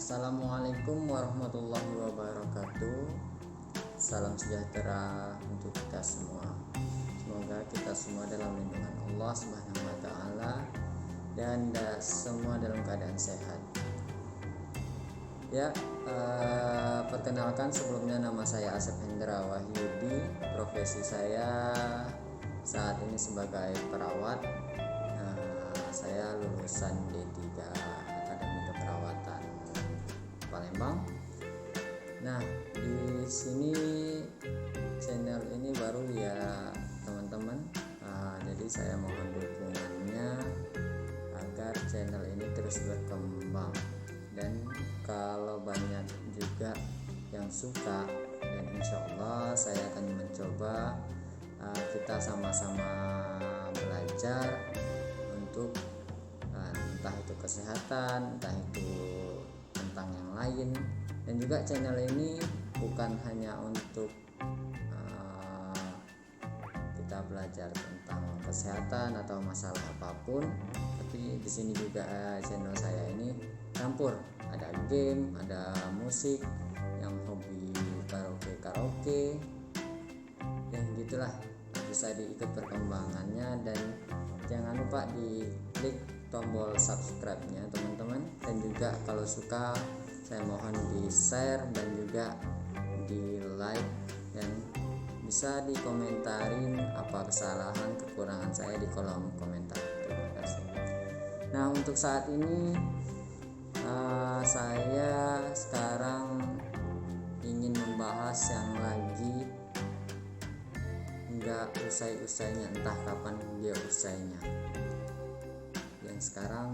Assalamualaikum warahmatullahi wabarakatuh. Salam sejahtera untuk kita semua. Semoga kita semua dalam lindungan Allah Subhanahu wa taala dan semua dalam keadaan sehat. Ya, perkenalkan sebelumnya, nama saya Asep Hendra Wahyudi. Profesi saya saat ini sebagai perawat. Saya lulusan D3 Akademi Keperawatan Palembang. Nah, di sini channel ini baru ya teman-teman. Jadi saya mohon dukungannya agar channel ini terus berkembang, dan kalau banyak juga yang suka, dan insya Allah saya akan mencoba kita sama-sama belajar untuk entah itu kesehatan, entah itu tentang yang lain. Dan juga channel ini bukan hanya untuk kita belajar tentang kesehatan atau masalah apapun, tapi di sini juga channel saya ini campur, ada game, ada musik, yang hobi karaoke, ya gitulah, bisa diikut perkembangannya. Dan jangan lupa di klik tombol subscribe-nya teman-teman, dan juga kalau suka saya mohon di share dan juga di like, dan bisa dikomentarin apa kesalahan kekurangan saya di kolom komentar. Terima kasih. Nah, untuk saat ini saya sekarang ingin membahas yang lagi enggak usai-usainya, entah kapan dia usainya, yang sekarang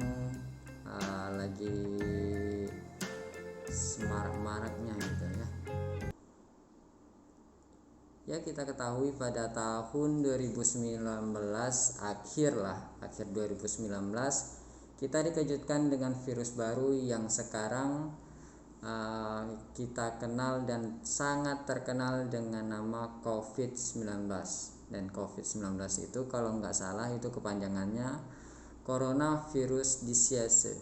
lagi semarak-maraknya gitu ya. Ya, kita ketahui pada tahun 2019 akhir 2019 kita dikejutkan dengan virus baru yang sekarang kita kenal dan sangat terkenal dengan nama COVID-19. Dan COVID-19 itu kalau nggak salah itu kepanjangannya Coronavirus Disease.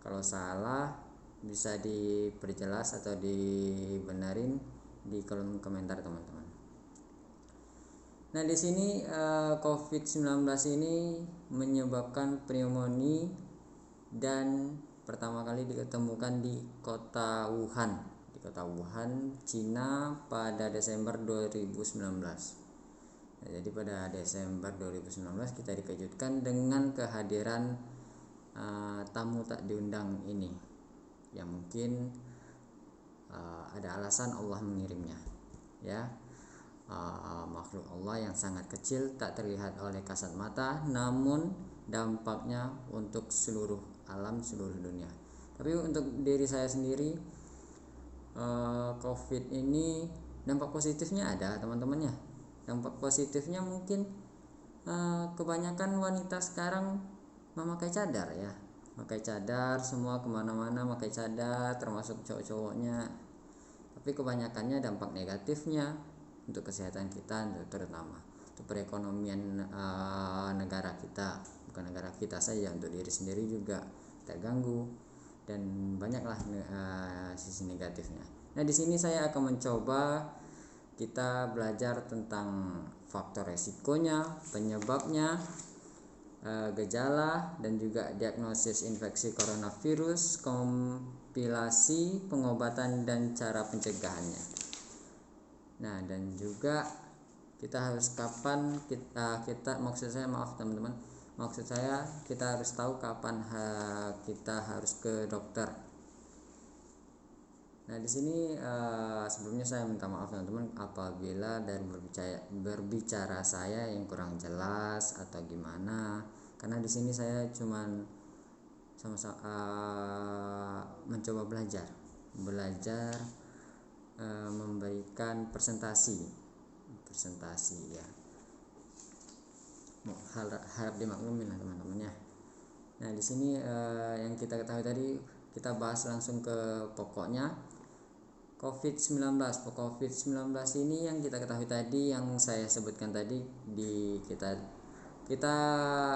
Kalau salah bisa diperjelas atau dibenarin di kolom komentar teman-teman. Nah, di sini COVID-19 ini menyebabkan pneumonia dan pertama kali ditemukan di kota Wuhan, Cina pada Desember 2019. Nah, jadi pada Desember 2019 kita dikejutkan dengan kehadiran tamu tak diundang ini, yang mungkin ada alasan Allah mengirimnya, ya. Makhluk Allah yang sangat kecil, tak terlihat oleh kasat mata, namun dampaknya untuk seluruh alam, seluruh dunia. Tapi untuk diri saya sendiri, COVID ini dampak positifnya ada teman-teman ya. Dampak positifnya mungkin kebanyakan wanita sekarang memakai cadar ya, pakai cadar, semua kemana-mana pakai cadar, termasuk cowok-cowoknya. Tapi kebanyakannya dampak negatifnya untuk kesehatan kita, terutama untuk perekonomian negara kita, bukan negara kita saja, untuk diri sendiri juga terganggu, dan banyaklah sisi negatifnya. Nah, di sini saya akan mencoba kita belajar tentang faktor resikonya, penyebabnya, gejala, dan juga diagnosis infeksi coronavirus, kompilasi pengobatan dan cara pencegahannya. Nah, dan juga kita harus kapan kita maksud saya kita harus tahu kapan kita harus ke dokter. Nah, di sini sebelumnya saya minta maaf teman-teman apabila dari berbicara saya yang kurang jelas atau gimana, karena di sini saya cuman sama-sama mencoba belajar memberikan presentasi ya, harap dimaklumin lah teman-teman ya. Nah, di sini yang kita ketahui tadi, kita bahas langsung ke pokoknya. COVID-19 ini yang kita ketahui tadi, yang saya sebutkan tadi, kita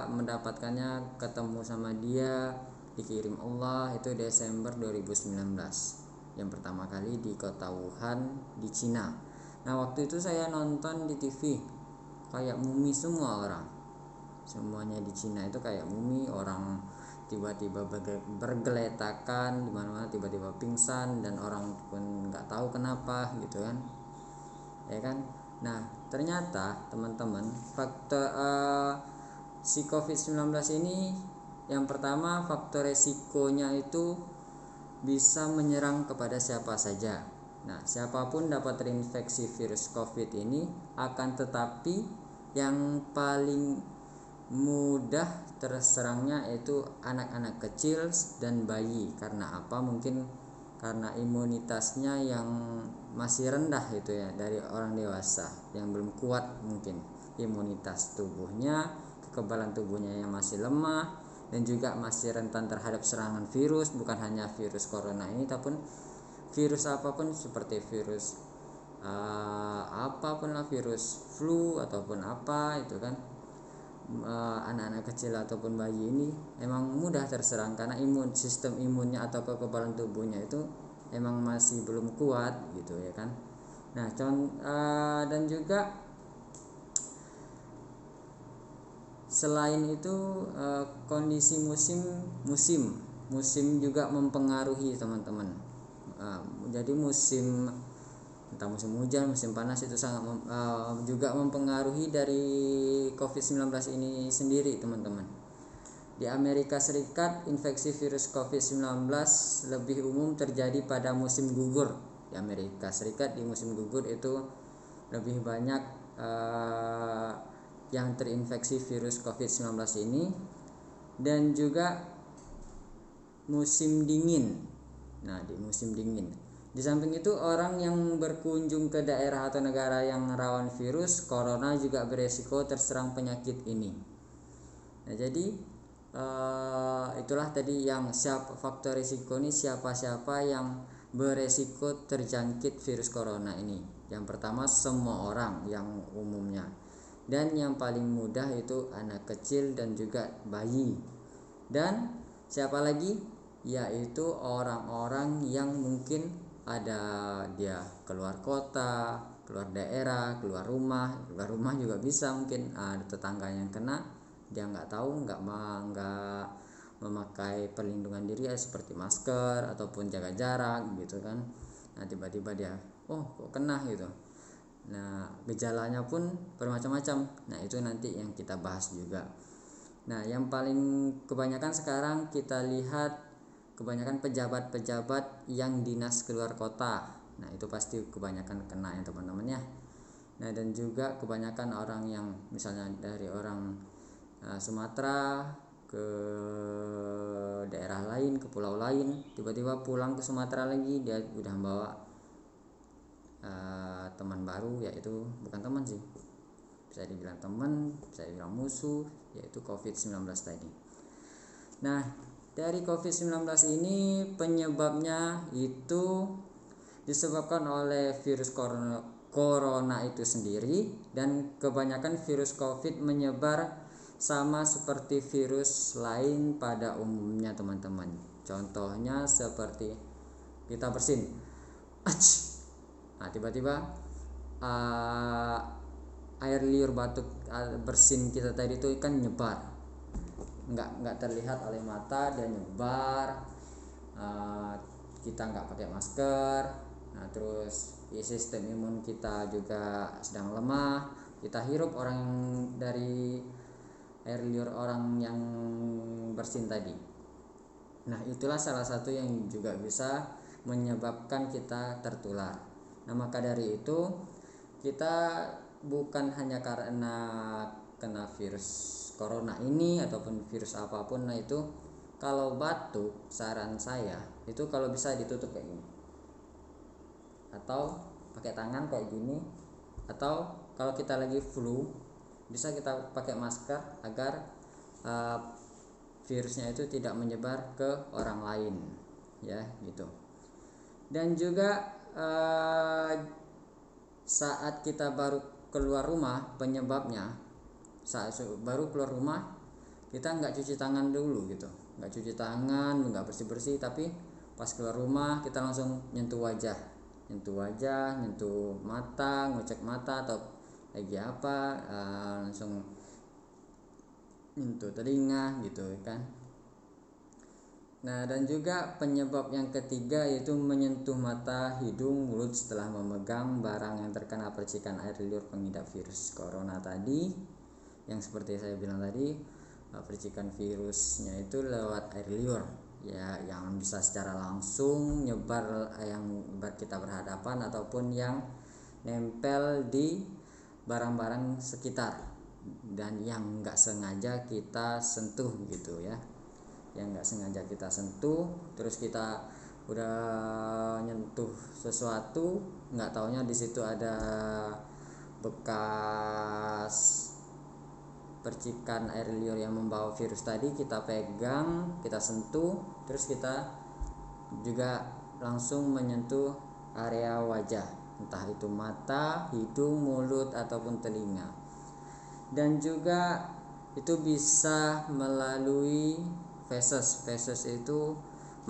mendapatkannya, ketemu sama dia dikirim Allah itu Desember 2019, yang pertama kali di kota Wuhan di Cina. Nah waktu itu saya nonton di TV, kayak mumi semua orang, semuanya di Cina itu kayak mumi, orang tiba-tiba bergeletakan di mana-mana, tiba-tiba pingsan dan orang pun nggak tahu kenapa gitu kan, ya kan. Nah ternyata teman-teman, faktor si COVID-19 ini, yang pertama faktor resikonya itu bisa menyerang kepada siapa saja. Nah, siapapun dapat terinfeksi virus COVID ini, akan tetapi yang paling mudah terserangnya itu anak-anak kecil dan bayi. Karena apa? Mungkin karena imunitasnya yang masih rendah itu ya, dari orang dewasa yang belum kuat, mungkin imunitas tubuhnya, kekebalan tubuhnya yang masih lemah, dan juga masih rentan terhadap serangan virus, bukan hanya virus corona ini, tapi virus apapun, seperti virus apapun lah, virus flu ataupun apa itu kan. Anak-anak kecil ataupun bayi ini emang mudah terserang karena sistem imunnya atau kekebalan tubuhnya itu emang masih belum kuat gitu ya kan. Nah dan juga selain itu kondisi musim juga mempengaruhi teman-teman. Jadi entah musim hujan, musim panas itu sangat juga mempengaruhi dari COVID-19 ini sendiri teman-teman. Di Amerika Serikat, infeksi virus COVID-19 lebih umum terjadi pada musim gugur. Di Amerika Serikat di musim gugur itu lebih banyak yang terinfeksi virus COVID-19 ini, dan juga musim dingin. Nah di musim dingin, di samping itu orang yang berkunjung ke daerah atau negara yang rawan virus corona juga beresiko terserang penyakit ini. Nah jadi itulah tadi yang faktor risiko ini, siapa-siapa yang beresiko terjangkit virus corona ini. Yang pertama semua orang yang umumnya, dan yang paling mudah itu anak kecil dan juga bayi. Dan siapa lagi? Yaitu orang-orang yang mungkin ada dia keluar kota, keluar daerah, keluar rumah juga bisa, mungkin ada tetangga yang kena, dia nggak tahu, nggak memakai perlindungan diri ya, seperti masker ataupun jaga jarak gitu kan. Nah tiba-tiba dia kok kena gitu. Nah gejalanya pun bermacam-macam. Nah itu nanti yang kita bahas juga. Nah yang paling kebanyakan sekarang kita lihat, kebanyakan pejabat-pejabat yang dinas keluar kota. Nah itu pasti kebanyakan kena ya teman-teman ya. Nah dan juga kebanyakan orang yang misalnya dari orang Sumatera ke daerah lain, ke pulau lain, tiba-tiba pulang ke Sumatera lagi, dia udah bawa teman baru, yaitu bukan teman sih, bisa dibilang teman, bisa dibilang musuh, yaitu COVID-19 tadi. Nah dari COVID-19 ini penyebabnya itu disebabkan oleh virus corona itu sendiri, dan kebanyakan virus COVID menyebar sama seperti virus lain pada umumnya teman-teman. Contohnya seperti kita bersin, nah tiba-tiba air liur batuk bersin kita tadi itu kan nyebar, nggak terlihat oleh mata, dan nyebar. Kita nggak pakai masker, nah terus sistem imun kita juga sedang lemah, kita hirup orang dari air liur orang yang bersin tadi. Nah itulah salah satu yang juga bisa menyebabkan kita tertular. Nah maka dari itu kita bukan hanya karena kena virus corona ini ataupun virus apapun, nah itu kalau batuk, saran saya itu kalau bisa ditutup kayak gini, atau pakai tangan kayak gini, atau kalau kita lagi flu bisa kita pakai masker agar virusnya itu tidak menyebar ke orang lain ya gitu. Dan juga saat kita baru keluar rumah, penyebabnya saat baru keluar rumah kita nggak cuci tangan dulu gitu, nggak cuci tangan, nggak bersih-bersih, tapi pas keluar rumah kita langsung nyentuh wajah, nyentuh mata, ngecek mata atau lagi apa, langsung nyentuh telinga gitu kan. Nah, dan juga penyebab yang ketiga yaitu menyentuh mata, hidung, mulut setelah memegang barang yang terkena percikan air liur pengidap virus corona tadi. Yang seperti saya bilang tadi, percikan virusnya itu lewat air liur ya, yang bisa secara langsung nyebar, yang kita berhadapan ataupun yang nempel di barang-barang sekitar dan yang nggak sengaja kita sentuh gitu ya, yang nggak sengaja kita sentuh, terus kita udah nyentuh sesuatu, nggak taunya di situ ada bekas percikan air liur yang membawa virus tadi, kita pegang, kita sentuh, terus kita juga langsung menyentuh area wajah, entah itu mata, hidung, mulut ataupun telinga. Dan juga itu bisa melalui feses itu,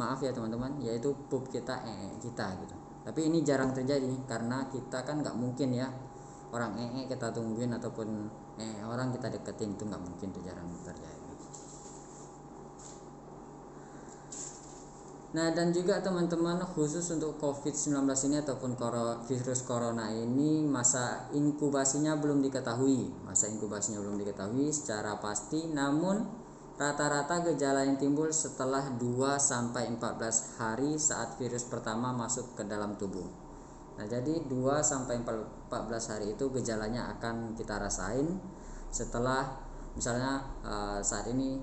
maaf ya teman-teman, yaitu pup kita, kita gitu. Tapi ini jarang terjadi karena kita kan nggak mungkin ya orang kita tungguin ataupun orang kita deketin, itu nggak mungkin, itu jarang terjadi. Nah, dan juga teman-teman, khusus untuk COVID-19 ini ataupun virus corona ini, masa inkubasinya belum diketahui secara pasti, namun rata-rata gejala yang timbul setelah 2-14 hari saat virus pertama masuk ke dalam tubuh. Nah, jadi 2-14 hari itu gejalanya akan kita rasain setelah misalnya saat ini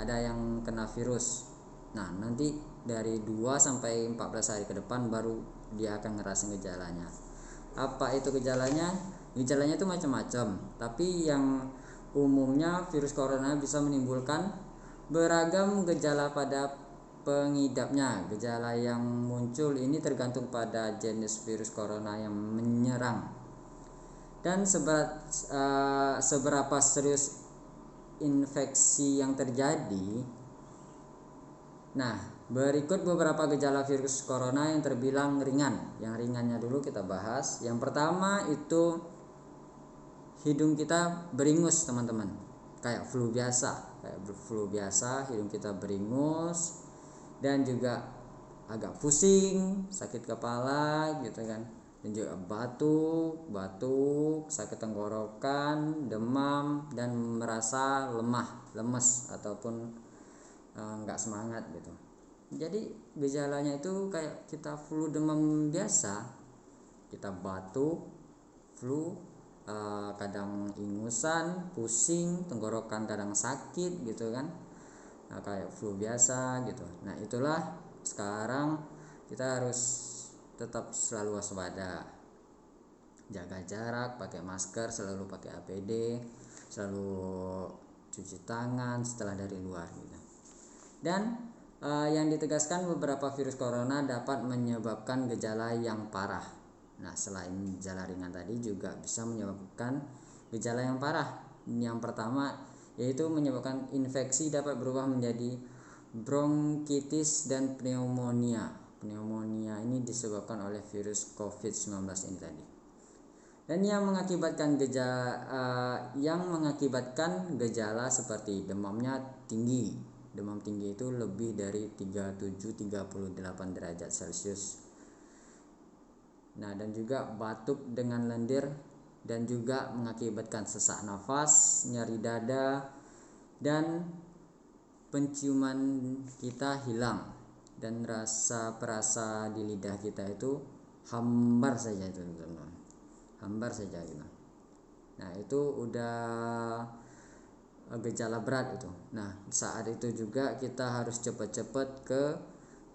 ada yang kena virus. Nah, nanti dari 2-14 hari ke depan baru dia akan ngerasain gejalanya. Apa itu gejalanya? Gejalanya itu macam-macam, tapi yang umumnya virus corona bisa menimbulkan beragam gejala pada pengidapnya. Gejala yang muncul ini tergantung pada jenis virus corona yang menyerang dan seberapa serius infeksi yang terjadi. Nah, berikut beberapa gejala virus corona yang terbilang ringan. Yang ringannya dulu kita bahas. Yang pertama itu hidung kita beringus, teman-teman. Kayak flu biasa, hidung kita beringus dan juga agak pusing, sakit kepala gitu kan. Dan juga batuk, sakit tenggorokan, demam dan merasa lemes ataupun nggak semangat gitu. Jadi gejalanya itu kayak kita flu demam biasa, kita batuk, flu, kadang ingusan, pusing, tenggorokan kadang sakit gitu kan. Nah, kayak flu biasa gitu. Nah, itulah sekarang kita harus tetap selalu waspada, jaga jarak, pakai masker, selalu pakai APD, selalu cuci tangan setelah dari luar gitu. Dan yang ditegaskan, beberapa virus corona dapat menyebabkan gejala yang parah. Nah, selain gejala ringan tadi juga bisa menyebabkan gejala yang parah. Yang pertama yaitu menyebabkan infeksi dapat berubah menjadi bronkitis dan pneumonia. Pneumonia ini disebabkan oleh virus COVID-19 ini tadi. Dan yang mengakibatkan gejala seperti demamnya tinggi. Demam tinggi itu lebih dari 37-38 derajat Celcius. Nah, dan juga batuk dengan lendir dan juga mengakibatkan sesak nafas, nyeri dada, dan penciuman kita hilang, dan rasa perasa di lidah kita itu hambar saja itu, teman-teman. Hambar saja gitu. Nah, itu udah gejala berat itu. Nah, saat itu juga kita harus cepat-cepat ke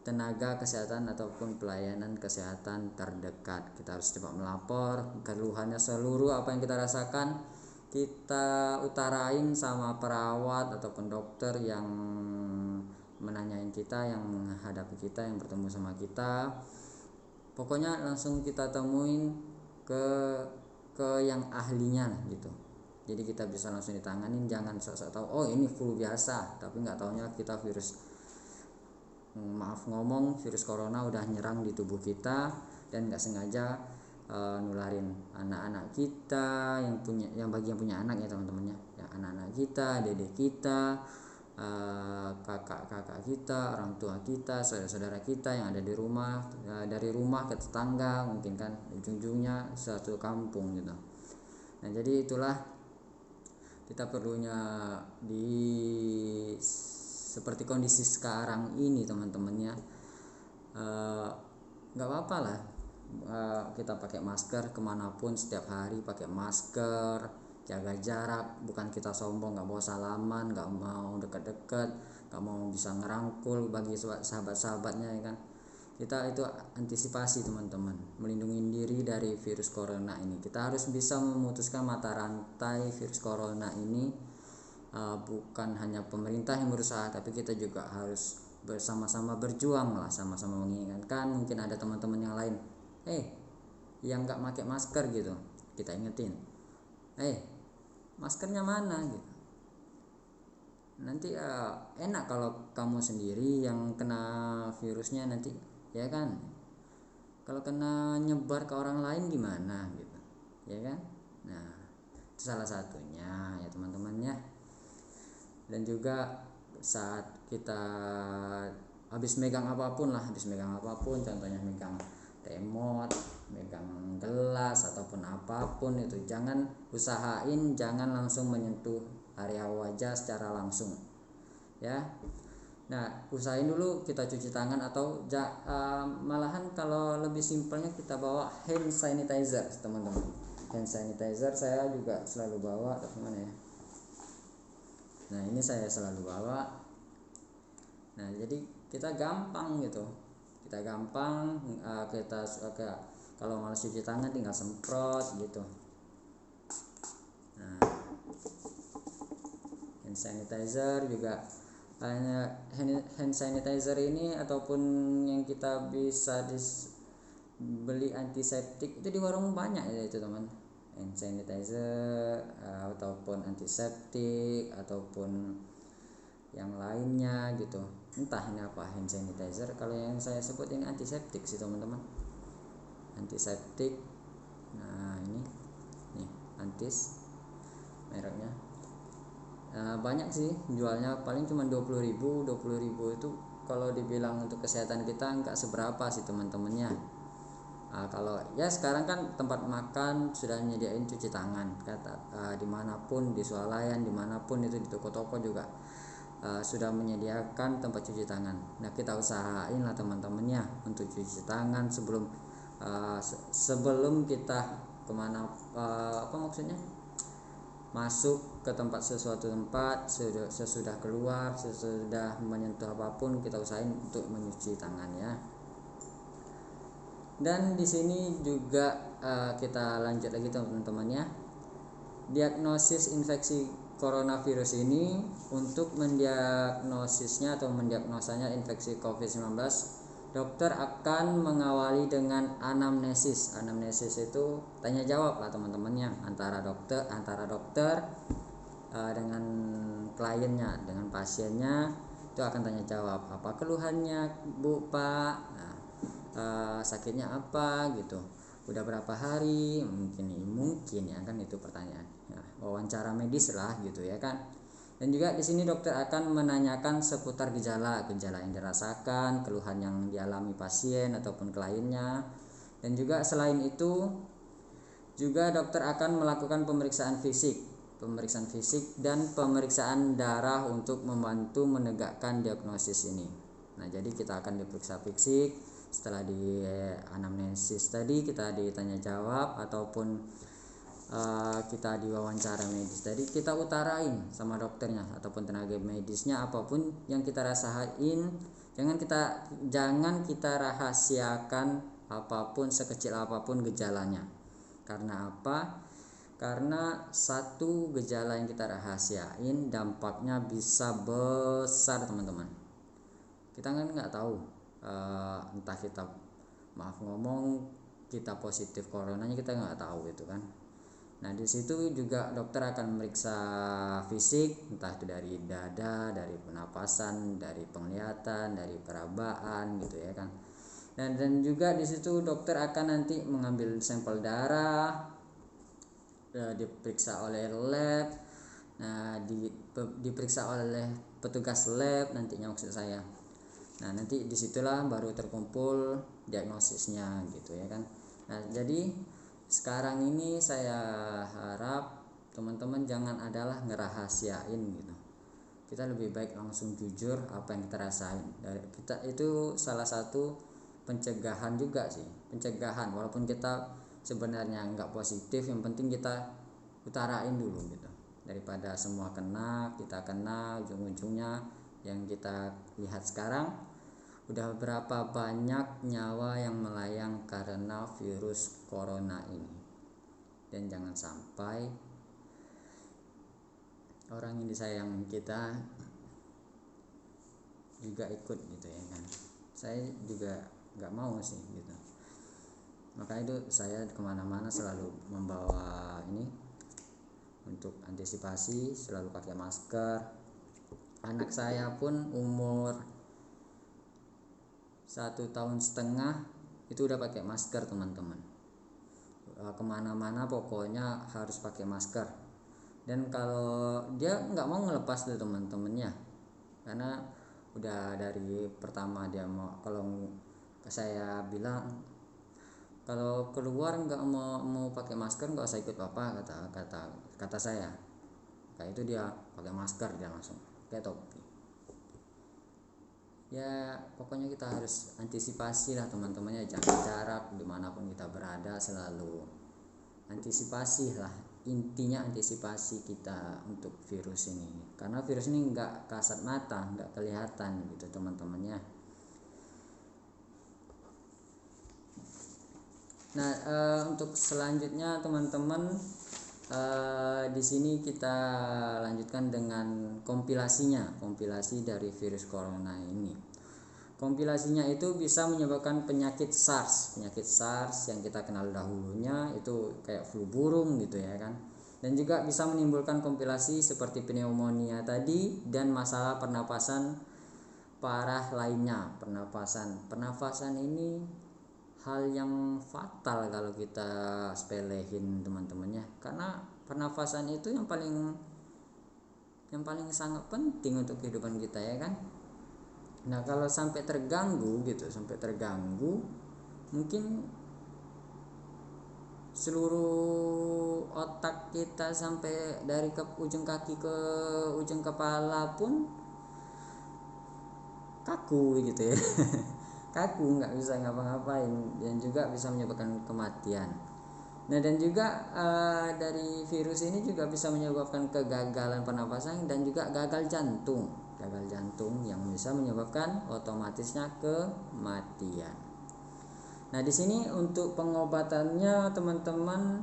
tenaga kesehatan ataupun pelayanan kesehatan terdekat. Kita harus cepat melapor keluhannya, seluruh apa yang kita rasakan kita utarain sama perawat ataupun dokter yang menanyain kita, yang menghadapi kita, yang bertemu sama kita. Pokoknya langsung kita temuin ke yang ahlinya gitu. Jadi kita bisa langsung ditanganin, jangan sok-sok tahu oh ini flu biasa, tapi nggak taunya kita virus corona udah nyerang di tubuh kita dan nggak sengaja nularin anak-anak kita yang punya anak ya teman-teman ya, anak-anak kita, dedek kita, kakak-kakak kita, orang tua kita, saudara-saudara kita yang ada di rumah, dari rumah ke tetangga, mungkin kan ujung-ujungnya satu kampung gitu. Nah jadi itulah kita perlunya seperti kondisi sekarang ini teman-teman ya, nggak apa-apa lah kita pakai masker kemanapun, setiap hari pakai masker, jaga jarak, bukan kita sombong nggak mau salaman, nggak mau deket-deket, nggak mau bisa ngerangkul bagi sahabat-sahabatnya ya kan. Kita itu antisipasi teman-teman, melindungi diri dari virus corona ini. Kita harus bisa memutuskan mata rantai virus corona ini. Bukan hanya pemerintah yang berusaha, tapi kita juga harus bersama-sama berjuang lah, sama-sama mengingatkan. Mungkin ada teman-teman yang lain yang nggak pakai masker gitu, kita ingetin maskernya mana gitu. Nanti enak kalau kamu sendiri yang kena virusnya nanti ya kan, kalau kena nyebar ke orang lain gimana gitu ya kan. Nah itu salah satunya ya teman-teman ya. Dan juga saat kita habis megang apapun, contohnya megang remote, megang gelas ataupun apapun itu, jangan langsung menyentuh area wajah secara langsung ya. Nah usahain dulu kita cuci tangan, atau malahan kalau lebih simpelnya kita bawa hand sanitizer teman-teman. Hand sanitizer saya juga selalu bawa, tapi mana ya, nah ini saya selalu bawa. Nah jadi kita gampang kalau malas cuci tangan tinggal semprot gitu. Nah hand sanitizer juga, hand sanitizer ini ataupun yang kita bisa beli antiseptik itu di warung banyak ya itu teman, hand sanitizer ataupun antiseptik ataupun yang lainnya gitu, entah ini apa hand sanitizer. Kalau yang saya sebut ini antiseptik sih teman-teman, antiseptik. Nah ini nih Antis mereknya. Banyak sih jualnya, paling cuma 20.000 itu kalau dibilang untuk kesehatan kita nggak seberapa sih teman-temannya. Kalau ya sekarang kan tempat makan sudah nyediain cuci tangan, dimanapun, di swalayan dimanapun itu, di toko-toko juga sudah menyediakan tempat cuci tangan. Nah kita usahain lah teman-temannya untuk cuci tangan sebelum kita kemana, masuk ke sesuatu tempat, sesudah keluar, sesudah menyentuh apapun, kita usahain untuk mencuci tangan ya. Dan di sini juga kita lanjut lagi teman-teman ya. Diagnosis infeksi coronavirus ini, untuk mendiagnosisnya atau mendiagnosanya infeksi COVID-19, dokter akan mengawali dengan anamnesis. Anamnesis itu tanya jawab lah teman-temannya, antara dokter dengan kliennya, dengan pasiennya, itu akan tanya jawab, apa keluhannya Bu Pak, sakitnya apa gitu, udah berapa hari, mungkin ya kan, itu pertanyaan ya, wawancara medis lah gitu ya kan. Dan juga di sini dokter akan menanyakan seputar gejala yang dirasakan, keluhan yang dialami pasien ataupun kliennya. Dan juga selain itu juga dokter akan melakukan pemeriksaan fisik dan pemeriksaan darah untuk membantu menegakkan diagnosis ini. Nah jadi kita akan diperiksa fisik, setelah di anamnesis tadi kita ditanya jawab ataupun kita diwawancara medis tadi, kita utarain sama dokternya ataupun tenaga medisnya apapun yang kita rasain. Jangan kita rahasiakan apapun, sekecil apapun gejalanya. Karena apa? Karena satu gejala yang kita rahasiain dampaknya bisa besar teman-teman. Kita kan nggak tahu, entah kita positif coronanya, kita nggak tahu itu kan. Nah, di situ juga dokter akan memeriksa fisik, entah itu dari dada, dari pernapasan, dari penglihatan, dari perabaan gitu ya kan. Dan juga di situ dokter akan nanti mengambil sampel darah, diperiksa oleh lab. Nah, diperiksa oleh petugas lab nantinya maksud saya. Nah, nanti disitulah baru terkumpul diagnosisnya gitu ya kan. Nah, jadi sekarang ini saya harap teman-teman jangan adalah ngerahasiain gitu. Kita lebih baik langsung jujur apa yang kita rasain. Dari kita itu salah satu pencegahan juga sih, pencegahan walaupun kita sebenarnya nggak positif, yang penting kita utarain dulu gitu. Daripada semua kita kena ujung-ujungnya yang kita lihat sekarang udah berapa banyak nyawa yang melayang karena virus corona ini. Dan jangan sampai orang yang disayang kita juga ikut gitu ya kan. Saya juga nggak mau sih gitu. Maka itu saya kemana-mana selalu membawa ini untuk antisipasi, selalu pakai masker. Anak saya pun umur 1,5 tahun itu udah pakai masker teman-teman. Kemana-mana pokoknya harus pakai masker. Dan kalau dia nggak mau ngelepas tuh teman-temannya, karena udah dari pertama dia mau, kalau saya bilang kalau keluar nggak mau pakai masker nggak usah ikut papa, kata saya. Kayak itu dia pakai masker, dia langsung kayak topi. Ya pokoknya kita harus antisipasi lah teman-temannya, jaga jarak dimanapun kita berada, selalu antisipasi lah, intinya antisipasi kita untuk virus ini, karena virus ini nggak kasat mata, nggak kelihatan gitu teman-temannya. Nah, untuk selanjutnya teman-teman, di sini kita lanjutkan dengan kompilasi dari virus corona ini. Kompilasinya itu bisa menyebabkan penyakit SARS yang kita kenal dahulunya, itu kayak flu burung gitu ya kan. Dan juga bisa menimbulkan kompilasi seperti pneumonia tadi dan masalah pernapasan parah lainnya. Pernapasan ini hal yang fatal kalau kita sepelehin teman-temannya, karena pernafasan itu yang paling sangat penting untuk kehidupan kita ya kan. Nah, kalau sampai terganggu mungkin seluruh otak kita sampai dari ujung kaki ke ujung kepala pun kaku gitu ya. Kaku, nggak bisa ngapa-ngapain, dan juga bisa menyebabkan kematian. Nah, dan juga dari virus ini juga bisa menyebabkan kegagalan pernapasan dan juga gagal jantung yang bisa menyebabkan otomatisnya kematian. Nah, di sini untuk pengobatannya teman-teman,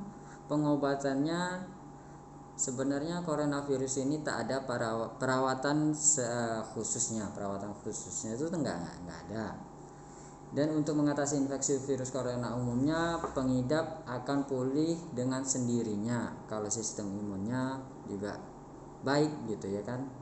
sebenarnya coronavirus ini tak ada perawatan khususnya itu enggak ada. Dan untuk mengatasi infeksi virus corona umumnya, pengidap akan pulih dengan sendirinya kalau sistem imunnya juga baik gitu ya kan.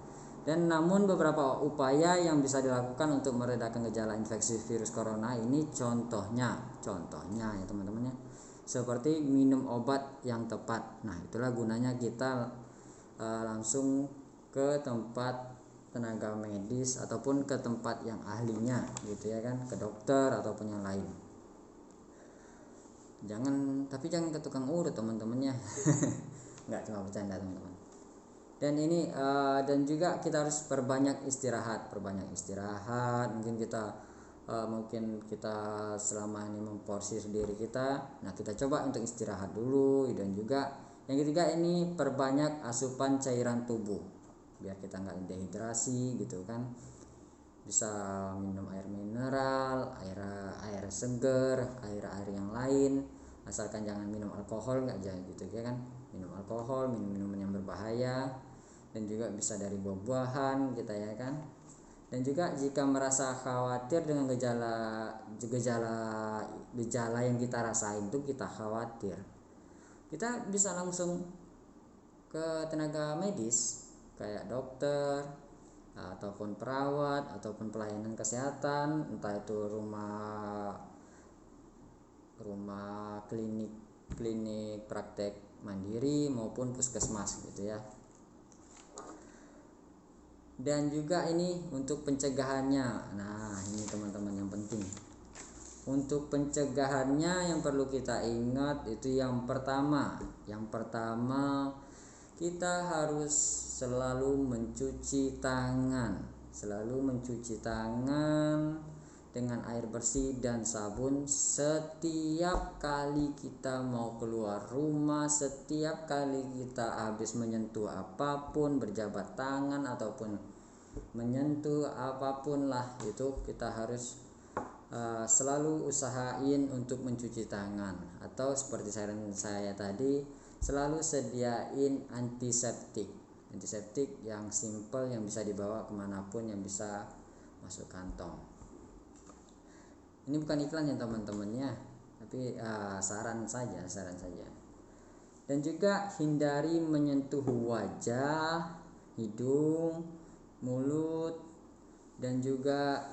Dan namun beberapa upaya yang bisa dilakukan untuk meredakan gejala infeksi virus corona ini, contohnya ya teman-teman ya, seperti minum obat yang tepat. Nah, itulah gunanya kita langsung ke tempat tenaga medis ataupun ke tempat yang ahlinya gitu ya kan, ke dokter ataupun yang lain. Jangan ke tukang urut teman-temannya. Nggak, cuma bercanda teman-teman. Dan ini dan juga kita harus perbanyak istirahat. Mungkin kita selama ini memporsir diri kita. Nah, kita coba untuk istirahat dulu. Dan juga yang ketiga ini, perbanyak asupan cairan tubuh biar kita nggak dehidrasi gitu kan. Bisa minum air mineral, air seger, air yang lain, asalkan jangan minum alkohol, nggak jangan gitu ya kan. Minum alkohol, minuman yang berbahaya. Dan juga bisa dari buah-buahan kita ya kan. Dan juga jika merasa khawatir dengan gejala yang kita rasain itu, kita khawatir, kita bisa langsung ke tenaga medis kayak dokter ataupun perawat ataupun pelayanan kesehatan, entah itu rumah klinik praktek mandiri maupun puskesmas gitu ya. Dan juga ini untuk pencegahannya. Nah, ini teman-teman yang penting. Untuk pencegahannya yang perlu kita ingat itu yang pertama kita harus selalu mencuci tangan dengan air bersih dan sabun setiap kali kita mau keluar rumah, setiap kali kita habis menyentuh apapun, berjabat tangan ataupun menyentuh apapun lah, itu kita harus selalu usahain untuk mencuci tangan, atau seperti saran saya tadi, selalu sediain antiseptik yang simple, yang bisa dibawa kemanapun, yang bisa masuk kantong. Ini bukan iklan ya teman-teman ya, tapi saran saja. Dan juga hindari menyentuh wajah, hidung, mulut, dan juga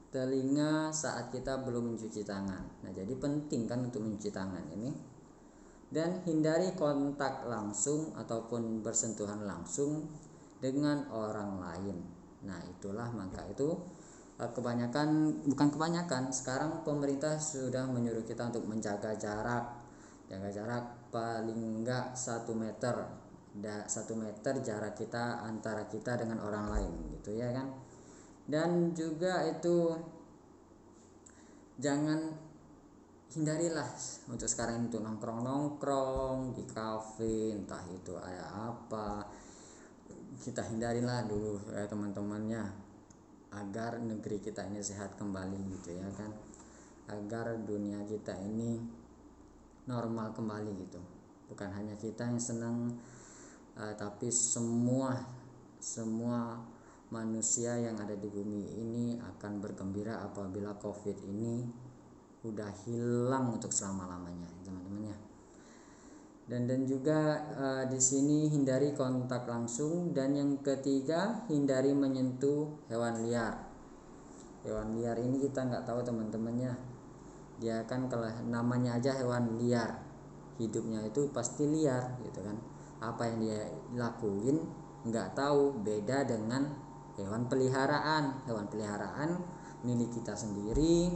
telinga saat kita belum mencuci tangan. Nah, jadi penting kan untuk mencuci tangan ini. Dan hindari kontak langsung ataupun bersentuhan langsung dengan orang lain. Nah, itulah maka itu sekarang pemerintah sudah menyuruh kita untuk menjaga jarak paling enggak 1 meter jarak kita antara kita dengan orang lain gitu ya kan. Dan juga itu hindarilah untuk sekarang itu nongkrong di kafe, entah itu apa, kita hindarilah dulu ya teman-temannya, agar negeri kita ini sehat kembali gitu ya kan, agar dunia kita ini normal kembali gitu. Bukan hanya kita yang senang, tapi semua manusia yang ada di bumi ini akan bergembira apabila COVID ini udah hilang untuk selama-lamanya, teman-teman ya. Dan juga di sini hindari kontak langsung. Dan yang ketiga, hindari menyentuh hewan liar. Hewan liar ini kita nggak tahu teman-temannya, dia kan kalau namanya aja hewan liar, hidupnya itu pasti liar gitu kan. Apa yang dia lakuin nggak tahu, beda dengan hewan peliharaan milik kita sendiri,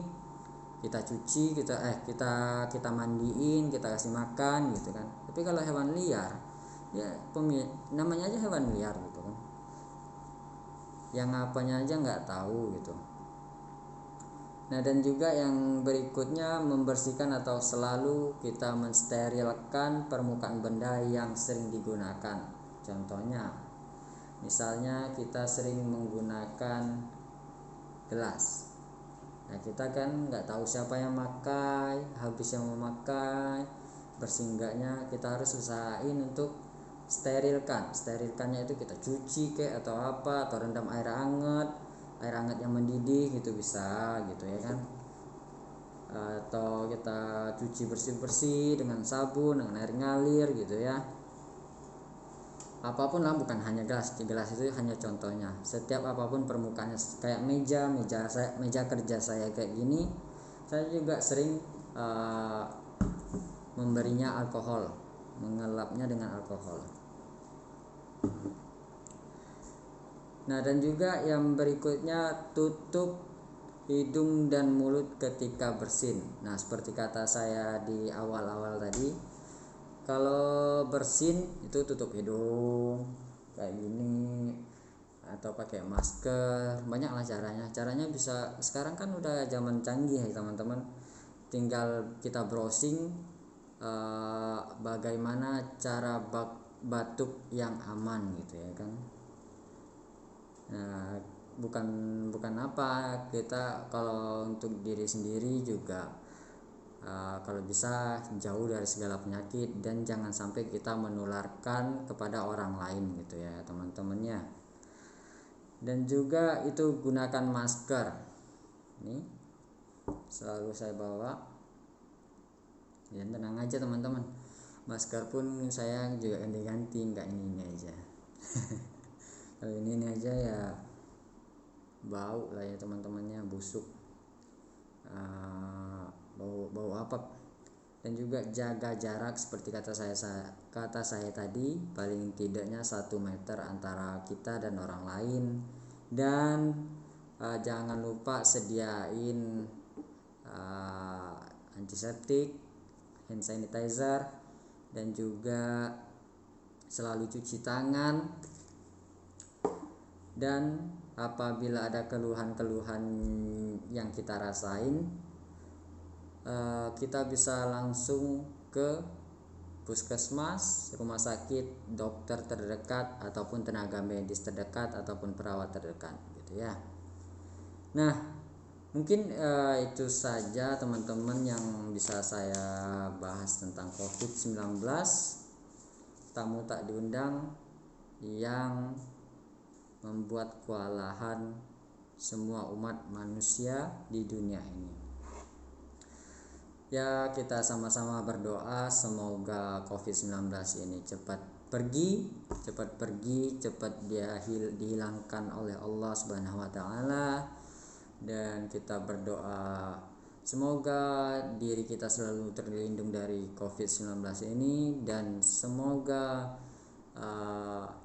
kita cuci, kita mandiin, kita kasih makan gitu kan. Tapi kalau hewan liar ya namanya aja hewan liar gitu kan, yang apanya aja nggak tahu gitu. Nah, dan juga yang berikutnya, membersihkan atau selalu kita mensterilkan permukaan benda yang sering digunakan. Contohnya, misalnya kita sering menggunakan gelas. Nah, kita kan nggak tahu siapa yang memakai, habis yang memakai, bersinggahnya kita harus usahain untuk sterilkannya itu kita cuci atau apa, atau rendam air hangat yang mendidih gitu bisa gitu ya kan, atau kita cuci bersih dengan sabun, dengan air ngalir gitu ya. Apapun lah, bukan hanya gelas itu hanya contohnya. Setiap apapun permukaannya, kayak meja kerja saya kayak gini, saya juga sering memberinya alkohol, mengelapnya dengan alkohol. Nah, dan juga yang berikutnya, tutup hidung dan mulut ketika bersin. Nah, seperti kata saya di awal-awal tadi, kalau bersin itu tutup hidung kayak gini atau pakai masker. Banyaklah caranya bisa, sekarang kan udah zaman canggih ya teman-teman, tinggal kita browsing bagaimana cara batuk yang aman gitu ya kan. Nah, bukan apa, kita kalau untuk diri sendiri juga kalau bisa jauh dari segala penyakit, dan jangan sampai kita menularkan kepada orang lain gitu ya teman-temannya. Dan juga itu gunakan masker, ini selalu saya bawa, dan tenang aja teman-teman, Masker pun saya juga ganti-ganti, nggak ini aja. Kalau ini aja ya bau lah ya teman-temannya, busuk, bau apa. Dan juga jaga jarak seperti kata saya tadi, paling tidaknya 1 meter antara kita dan orang lain. Dan jangan lupa sediain antiseptik, hand sanitizer, dan juga selalu cuci tangan. Dan apabila ada keluhan-keluhan yang kita rasain, kita bisa langsung ke puskesmas, rumah sakit, dokter terdekat, ataupun tenaga medis terdekat, ataupun perawat terdekat gitu ya. Nah, mungkin itu saja teman-teman yang bisa saya bahas tentang COVID-19. Tamu tak diundang yang membuat kewalahan semua umat manusia di dunia ini. Ya, kita sama-sama berdoa semoga COVID-19 ini cepat pergi, cepat dihilangkan oleh Allah Subhanahu wa taala. Dan kita berdoa semoga diri kita selalu terlindung dari COVID-19 ini, dan semoga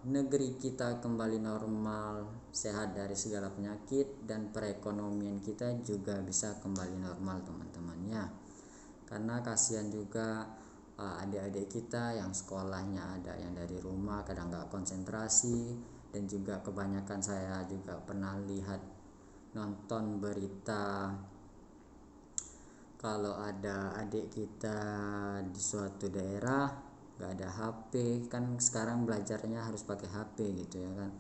negeri kita kembali normal, sehat dari segala penyakit, dan perekonomian kita juga bisa kembali normal teman-teman ya. Karena kasihan juga adik-adik kita yang sekolahnya ada yang dari rumah, kadang nggak konsentrasi. Dan juga kebanyakan saya juga pernah lihat nonton berita kalau ada adik kita di suatu daerah nggak ada HP, kan sekarang belajarnya harus pakai HP gitu ya kan.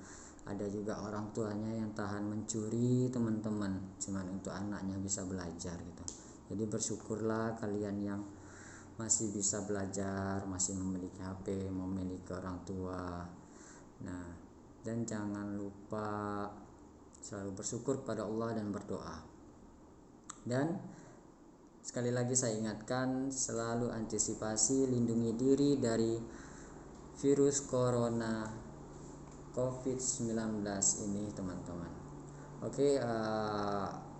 Ada juga orang tuanya yang tahan mencuri teman-teman, cuman untuk anaknya bisa belajar gitu. Jadi bersyukurlah kalian yang masih bisa belajar, masih memiliki HP, memiliki orang tua. Nah, dan jangan lupa selalu bersyukur pada Allah dan berdoa. Dan sekali lagi saya ingatkan, selalu antisipasi, lindungi diri dari virus corona COVID-19 ini teman-teman. Oke,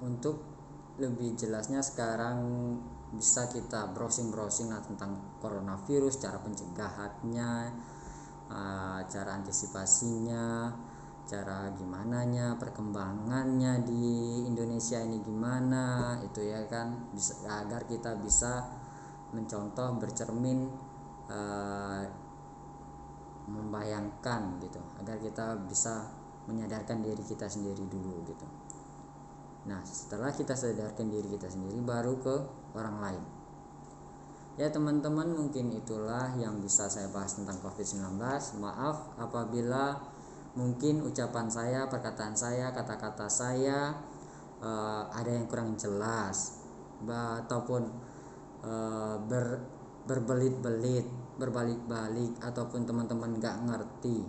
untuk lebih jelasnya sekarang bisa kita browsing lah tentang coronavirus, cara pencegahannya, cara antisipasinya, cara gimananya, perkembangannya di Indonesia ini gimana itu ya kan, agar kita bisa mencontoh, bercermin, membayangkan gitu, agar kita bisa menyadarkan diri kita sendiri dulu gitu. Nah, setelah kita sadarkan diri kita sendiri, baru ke orang lain. Ya teman-teman, mungkin itulah yang bisa saya bahas tentang COVID-19. Maaf apabila mungkin ucapan saya, perkataan saya, kata-kata saya ada yang kurang jelas, ataupun berbelit-belit, berbalik-balik, ataupun teman-teman gak ngerti.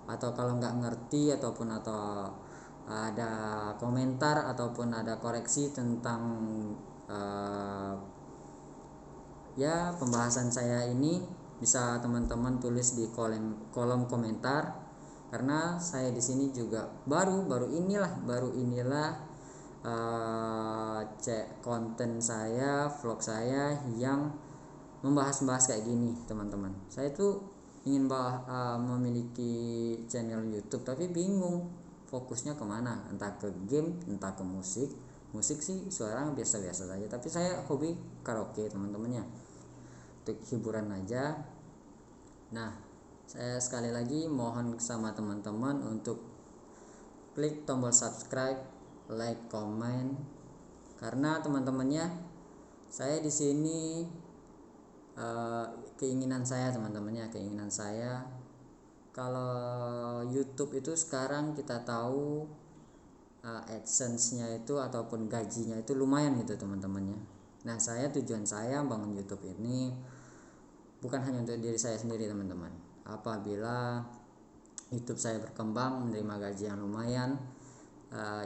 Atau kalau gak ngerti ataupun ada komentar ataupun ada koreksi tentang ya pembahasan saya ini, bisa teman-teman tulis di kolom komentar. Karena saya di sini juga baru inilah cek konten saya, vlog saya yang membahas kayak gini teman-teman. Saya tuh ingin memiliki channel YouTube tapi bingung fokusnya kemana, entah ke game, entah ke musik sih sekarang biasa-biasa saja, tapi saya hobi karaoke teman-teman ya, untuk hiburan aja. Nah, saya sekali lagi mohon sama teman-teman untuk klik tombol subscribe, like, comment, karena teman-temannya saya di sini keinginan saya kalau YouTube itu sekarang kita tahu AdSense-nya itu ataupun gajinya itu lumayan gitu teman-temannya. Nah, tujuan saya bangun YouTube ini bukan hanya untuk diri saya sendiri teman-teman. Apabila YouTube saya berkembang, menerima gaji yang lumayan,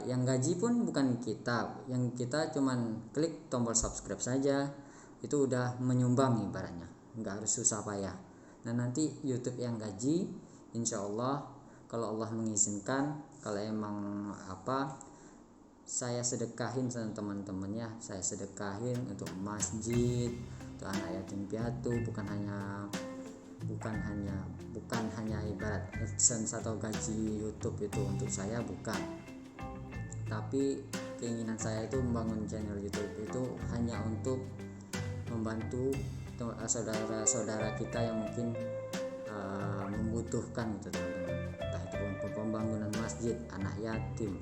yang gaji pun bukan kita, yang kita cuman klik tombol subscribe saja, itu udah menyumbang ibaratnya. nggak harus susah payah. Nah nanti YouTube yang gaji, insya Allah kalau Allah mengizinkan, kalau emang saya sedekahin sama teman-temannya, saya sedekahin untuk masjid, untuk anak yatim piatu, bukan hanya ibarat AdSense atau gaji YouTube itu untuk saya, bukan. Tapi keinginan saya itu membangun channel YouTube itu hanya untuk membantu saudara-saudara kita yang mungkin membutuhkan gitu teman-teman, entah itu pembangunan masjid, anak yatim,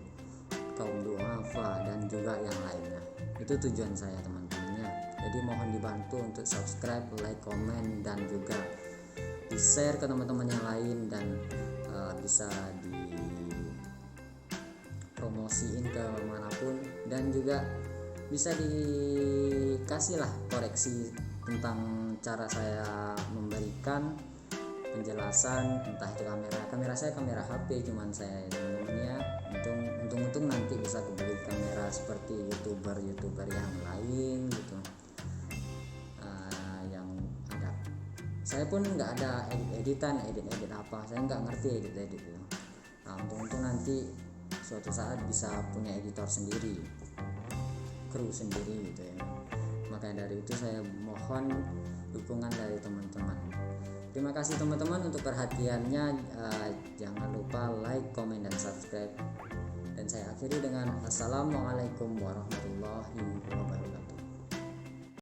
kaum duafa, dan juga yang lainnya. Itu tujuan saya teman-temannya. Jadi mohon dibantu untuk subscribe, like, komen, dan juga di share ke teman-teman yang lain, dan bisa dipromosiin ke manapun, dan juga bisa dikasihlah koreksi tentang cara saya memberikan penjelasan, entah itu kamera saya kamera HP cuman saya teman-temannya, untung nanti bisa kebeli kamera seperti youtuber yang lain gitu. Yang ada, saya pun nggak ada edit apa, saya nggak ngerti edit gitu. Untung nanti suatu saat bisa punya editor sendiri, kru sendiri gitu ya. Makanya dari itu saya mohon dukungan dari teman-teman. Terima kasih teman-teman untuk perhatiannya. Jangan lupa like, komen, dan subscribe. Dan saya akhiri dengan assalamualaikum warahmatullahi wabarakatuh.